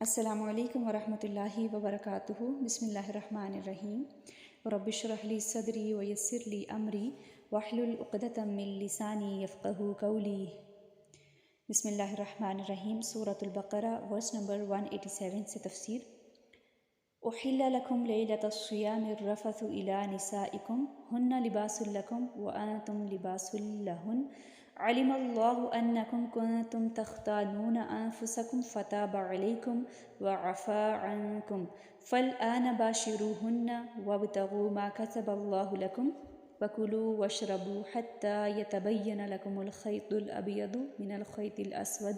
السلام علیکم ورحمۃ اللہ وبرکاتہ۔ بسم اللہ الرحمن الرحیم۔ رب اشرح لی صدری ویسر لی امری واحلل عقدۃ من لسانی یفقہوا قولی۔ بسم اللہ الرحمن الرحیم۔ سورۃ البقرہ ورس نمبر 187 سے تفسیر۔ احل لکم لیلۃ الصیام الرفث الی نسائکم ہن لباس لکم وانتم لباس لہن علم اللہ انکم کنتم تختانون انفسکم فتاب علیکم وعفا عنکم فالآن باشروہن وابتغوا ما کتب اللہ لکم وکلوا واشربوا حتی یتبین لکم الخیط الابیض من الخیط الاسود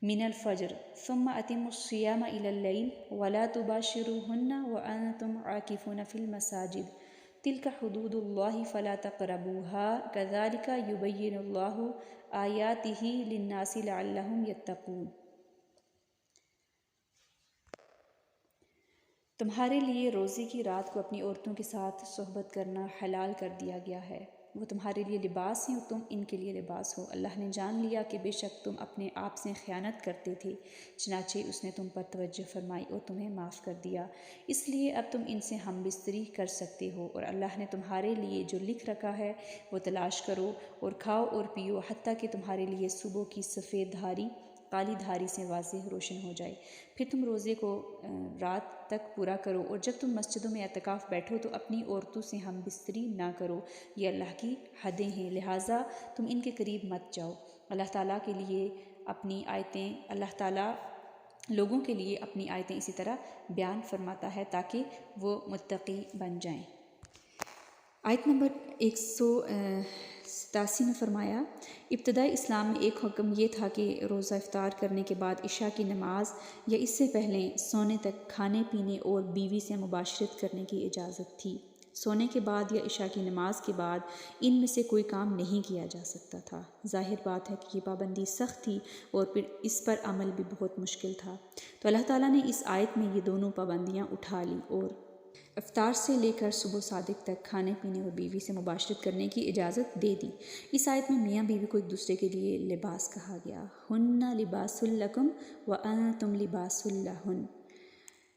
من الفجر ثم اتموا الصیام الی اللیل ولا تباشروہن وانتم عاکفون فی المساجد تلک حدود اللہ فلا تقربوها کذالک یبین اللہ آیاتہ للناس لعلہم یتقون۔ تمہارے لیے روزے کی رات کو اپنی عورتوں کے ساتھ صحبت کرنا حلال کر دیا گیا ہے۔ وہ تمہارے لیے لباس ہیں اور تم ان کے لیے لباس ہو۔ اللہ نے جان لیا کہ بے شک تم اپنے آپ سے خیانت کرتے تھے، چنانچہ اس نے تم پر توجہ فرمائی اور تمہیں معاف کر دیا، اس لیے اب تم ان سے ہم بستری کر سکتے ہو، اور اللہ نے تمہارے لیے جو لکھ رکھا ہے وہ تلاش کرو اور کھاؤ اور پیو حتیٰ کہ تمہارے لیے صبح کی سفید دھاری کالی دھاری سے واضح روشن ہو جائے، پھر تم روزے کو رات تک پورا کرو، اور جب تم مسجدوں میں اعتکاف بیٹھو تو اپنی عورتوں سے ہم بستری نہ کرو، یہ اللہ کی حدیں ہیں، لہٰذا تم ان کے قریب مت جاؤ۔ اللہ تعالیٰ کے لیے اپنی آیتیں اللہ تعالیٰ لوگوں کے لیے اپنی آیتیں اسی طرح بیان فرماتا ہے تاکہ وہ متقی بن جائیں۔ آیت نمبر 187 میں فرمایا، ابتدائی اسلام میں ایک حکم یہ تھا کہ روزہ افطار کرنے کے بعد عشاء کی نماز یا اس سے پہلے سونے تک کھانے پینے اور بیوی سے مباشرت کرنے کی اجازت تھی۔ سونے کے بعد یا عشاء کی نماز کے بعد ان میں سے کوئی کام نہیں کیا جا سکتا تھا۔ ظاہر بات ہے کہ یہ پابندی سخت تھی اور پھر اس پر عمل بھی بہت مشکل تھا، تو اللہ تعالیٰ نے اس آیت میں یہ دونوں پابندیاں اٹھا لی اور افطار سے لے کر صبح صادق تک کھانے پینے اور بیوی سے مباشرت کرنے کی اجازت دے دی۔ اس آیت میں میاں بیوی کو ایک دوسرے کے لیے لباس کہا گیا، ہن لباس لکم وانتم لباس لہن۔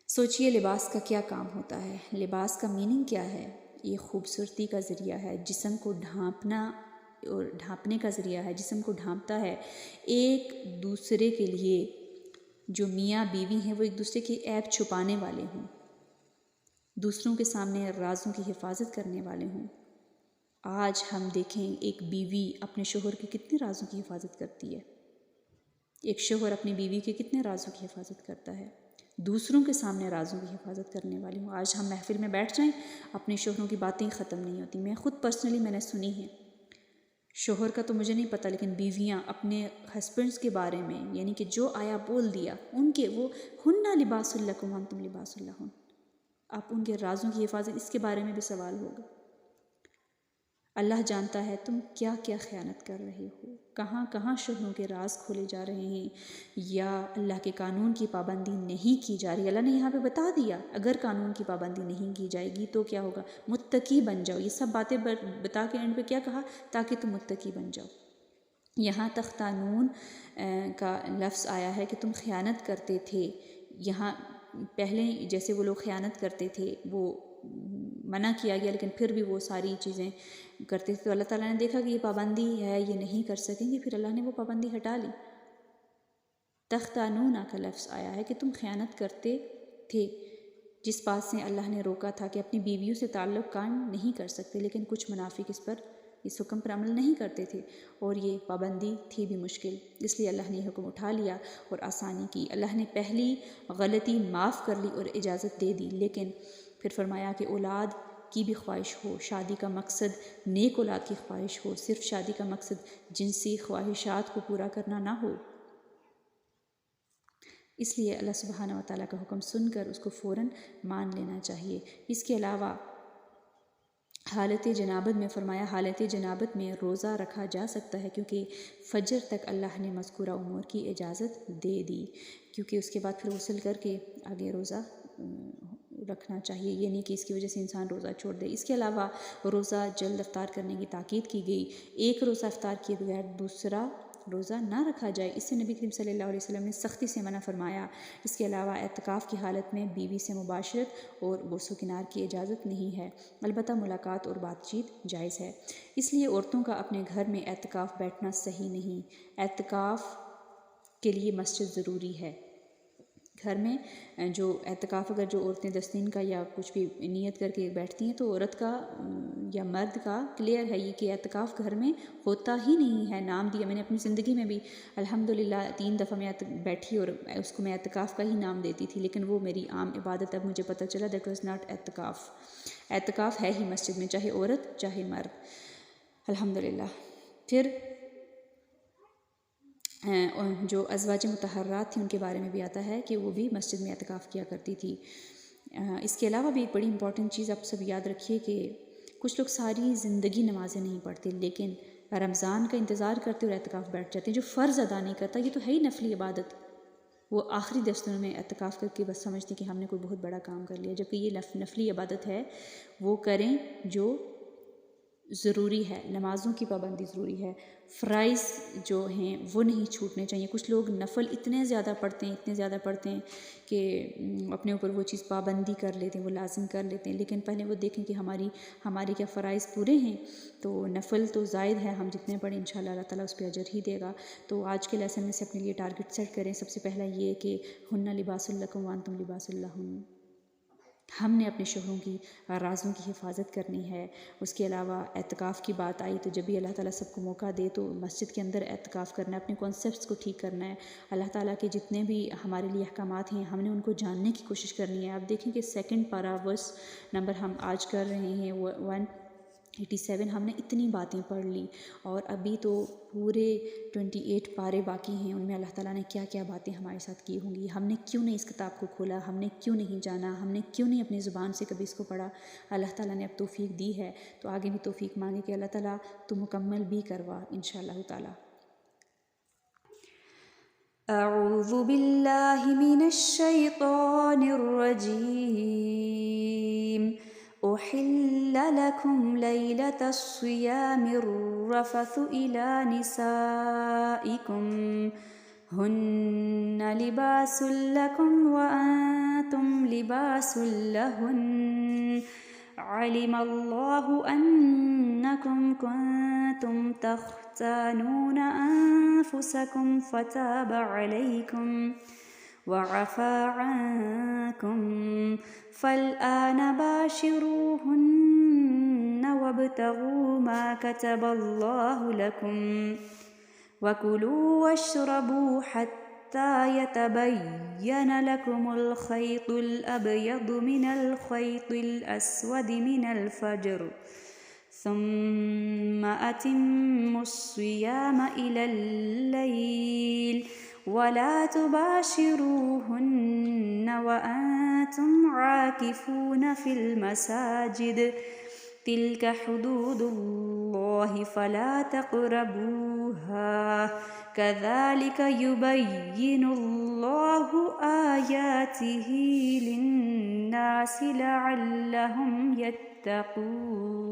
سوچئے لباس کا کیا کام ہوتا ہے؟ لباس کا میننگ کیا ہے؟ یہ خوبصورتی کا ذریعہ ہے، جسم کو ڈھانپنا اور ڈھانپنے کا ذریعہ ہے، جسم کو ڈھانپتا ہے۔ ایک دوسرے کے لیے جو میاں بیوی ہیں وہ ایک دوسرے کی عیب چھپانے والے ہوں، دوسروں کے سامنے رازوں کی حفاظت کرنے والے ہوں۔ آج ہم دیکھیں ایک بیوی اپنے شوہر کے کتنے رازوں کی حفاظت کرتی ہے، ایک شوہر اپنی بیوی کے کتنے رازوں کی حفاظت کرتا ہے، دوسروں کے سامنے رازوں کی حفاظت کرنے والی ہوں۔ آج ہم محفل میں بیٹھ جائیں، اپنے شوہروں کی باتیں ختم نہیں ہوتی۔ میں خود پرسنلی میں نے سنی ہیں، شوہر کا تو مجھے نہیں پتہ، لیکن بیویاں اپنے ہسبینڈس کے بارے میں یعنی کہ جو آیا بول دیا ان کے، وہ ہن لباس لکم وانتم لباس لہن، آپ ان کے رازوں کی حفاظت، اس کے بارے میں بھی سوال ہوگا۔ اللہ جانتا ہے تم کیا کیا خیانت کر رہے ہو، کہاں کہاں شوہروں کے راز کھولے جا رہے ہیں، یا اللہ کے قانون کی پابندی نہیں کی جا رہی۔ اللہ نے یہاں پہ بتا دیا اگر قانون کی پابندی نہیں کی جائے گی تو کیا ہوگا، متقی بن جاؤ۔ یہ سب باتیں بتا کے اینڈ پہ کیا کہا، تاکہ تم متقی بن جاؤ۔ یہاں تختانون کا لفظ آیا ہے کہ تم خیانت کرتے تھے۔ یہاں پہلے جیسے وہ لوگ خیانت کرتے تھے وہ منع کیا گیا، لیکن پھر بھی وہ ساری چیزیں کرتے تھے، تو اللہ تعالیٰ نے دیکھا کہ یہ پابندی ہے، یہ نہیں کر سکیں گے، پھر اللہ نے وہ پابندی ہٹا لی۔ تختانون کا لفظ آیا ہے کہ تم خیانت کرتے تھے، جس بات سے اللہ نے روکا تھا کہ اپنی بیویوں سے تعلق قائم نہیں کر سکتے، لیکن کچھ منافق اس حکم پر عمل نہیں کرتے تھے، اور یہ پابندی تھی بھی مشکل، اس لیے اللہ نے یہ حکم اٹھا لیا اور آسانی کی۔ اللہ نے پہلی غلطی معاف کر لی اور اجازت دے دی، لیکن پھر فرمایا کہ اولاد کی بھی خواہش ہو، شادی کا مقصد نیک اولاد کی خواہش ہو، صرف شادی کا مقصد جنسی خواہشات کو پورا کرنا نہ ہو۔ اس لیے اللہ سبحانہ وتعالیٰ کا حکم سن کر اس کو فوراً مان لینا چاہیے۔ اس کے علاوہ حالت جنابت میں فرمایا، حالت جنابت میں روزہ رکھا جا سکتا ہے، کیونکہ فجر تک اللہ نے مذکورہ امور کی اجازت دے دی، کیونکہ اس کے بعد پھر غسل کر کے آگے روزہ رکھنا چاہیے، یہ نہیں کہ اس کی وجہ سے انسان روزہ چھوڑ دے۔ اس کے علاوہ روزہ جلد افطار کرنے کی تاکید کی گئی، ایک روزہ افطار کیے بغیر دوسرا روزہ نہ رکھا جائے، اس سے نبی کریم صلی اللہ علیہ وسلم نے سختی سے منع فرمایا۔ اس کے علاوہ اعتکاف کی حالت میں بیوی سے مباشرت اور بوس و کنار کی اجازت نہیں ہے، البتہ ملاقات اور بات چیت جائز ہے۔ اس لیے عورتوں کا اپنے گھر میں اعتکاف بیٹھنا صحیح نہیں۔ اعتکاف کے لیے مسجد ضروری ہے۔ گھر میں جو اعتکاف اگر جو عورتیں 10 دن کا یا کچھ بھی نیت کر کے بیٹھتی ہیں تو عورت کا یا مرد کا کلیئر ہے یہ کہ اعتکاف گھر میں ہوتا ہی نہیں ہے۔ نام دیا میں نے اپنی زندگی میں بھی الحمدللہ 3 دفعہ میں بیٹھی اور اس کو میں اعتکاف کا ہی نام دیتی تھی، لیکن وہ میری عام عبادت اب مجھے پتہ چلا دیٹ واز ناٹ اعتکاف۔ اعتکاف ہے ہی مسجد میں، چاہے عورت چاہے مرد، الحمدللہ۔ پھر جو ازواج مطہرات تھیں ان کے بارے میں بھی آتا ہے کہ وہ بھی مسجد میں اعتکاف کیا کرتی تھی۔ اس کے علاوہ بھی ایک بڑی امپورٹنٹ چیز آپ سب یاد رکھیے کہ کچھ لوگ ساری زندگی نمازیں نہیں پڑھتے لیکن رمضان کا انتظار کرتے اور اعتکاف بیٹھ جاتے ہیں۔ جو فرض ادا نہیں کرتا یہ تو ہے ہی نفلی عبادت، وہ آخری 10 دنوں میں اعتکاف کر کے بس سمجھتے کہ ہم نے کوئی بہت بڑا کام کر لیا، جبکہ یہ نفلی عبادت ہے۔ وہ کریں جو ضروری ہے، نمازوں کی پابندی ضروری ہے، فرائض جو ہیں وہ نہیں چھوٹنے چاہیے۔ کچھ لوگ نفل اتنے زیادہ پڑھتے ہیں کہ اپنے اوپر وہ چیز پابندی کر لیتے ہیں، وہ لازم کر لیتے ہیں، لیکن پہلے وہ دیکھیں کہ ہمارے کیا فرائض پورے ہیں۔ تو نفل تو زائد ہے، ہم جتنے پڑھیں انشاءاللہ اللہ تعالیٰ اس پہ اجر ہی دے گا۔ تو آج کے لیسن میں سے اپنے لیے ٹارگٹ سیٹ کریں۔ سب سے پہلا یہ کہ ہن لباس لکم وانتم لباس لہن، ہم نے اپنے شوہروں کی رازوں کی حفاظت کرنی ہے۔ اس کے علاوہ اعتکاف کی بات آئی تو جب بھی اللہ تعالیٰ سب کو موقع دے تو مسجد کے اندر اعتکاف کرنا ہے، اپنے کانسیپٹس کو ٹھیک کرنا ہے۔ اللہ تعالیٰ کے جتنے بھی ہمارے لیے احکامات ہیں ہم نے ان کو جاننے کی کوشش کرنی ہے۔ آپ دیکھیں کہ 2 پارہ ورس نمبر ہم آج کر رہے ہیں 187، ہم نے اتنی باتیں پڑھ لی اور ابھی تو پورے 28 پارے باقی ہیں، ان میں اللہ تعالیٰ نے کیا کیا باتیں ہمارے ساتھ کی ہوں گی۔ ہم نے کیوں نہیں اس کتاب کو کھولا، ہم نے کیوں نہیں جانا، ہم نے کیوں نہیں اپنی زبان سے کبھی اس کو پڑھا۔ اللہ تعالیٰ نے اب توفیق دی ہے تو آگے بھی توفیق مانگے کہ اللہ تعالیٰ تو مکمل بھی کروا انشاءاللہ تعالیٰ۔ اعوذ باللہ من الشیطان الرجیم، أحل لكم ليلة الصيام الرفث إلى نسائكم هن لباس لكم وأنتم لباس لهن، علم الله أنكم كنتم تختانون أنفسكم فتاب عليكم وعفى عنكم، فالآن باشروهن وابتغوا ما كتب الله لكم وكلوا واشربوا حتى يتبين لكم الخيط الأبيض من الخيط الأسود من الفجر، ثم أتموا الصيام إلى الليل ولا تباشروهن وأنتم عاكفون في المساجد، تلك حدود الله فلا تقربوها، كذلك يبين الله آياته للناس لعلهم يتقون۔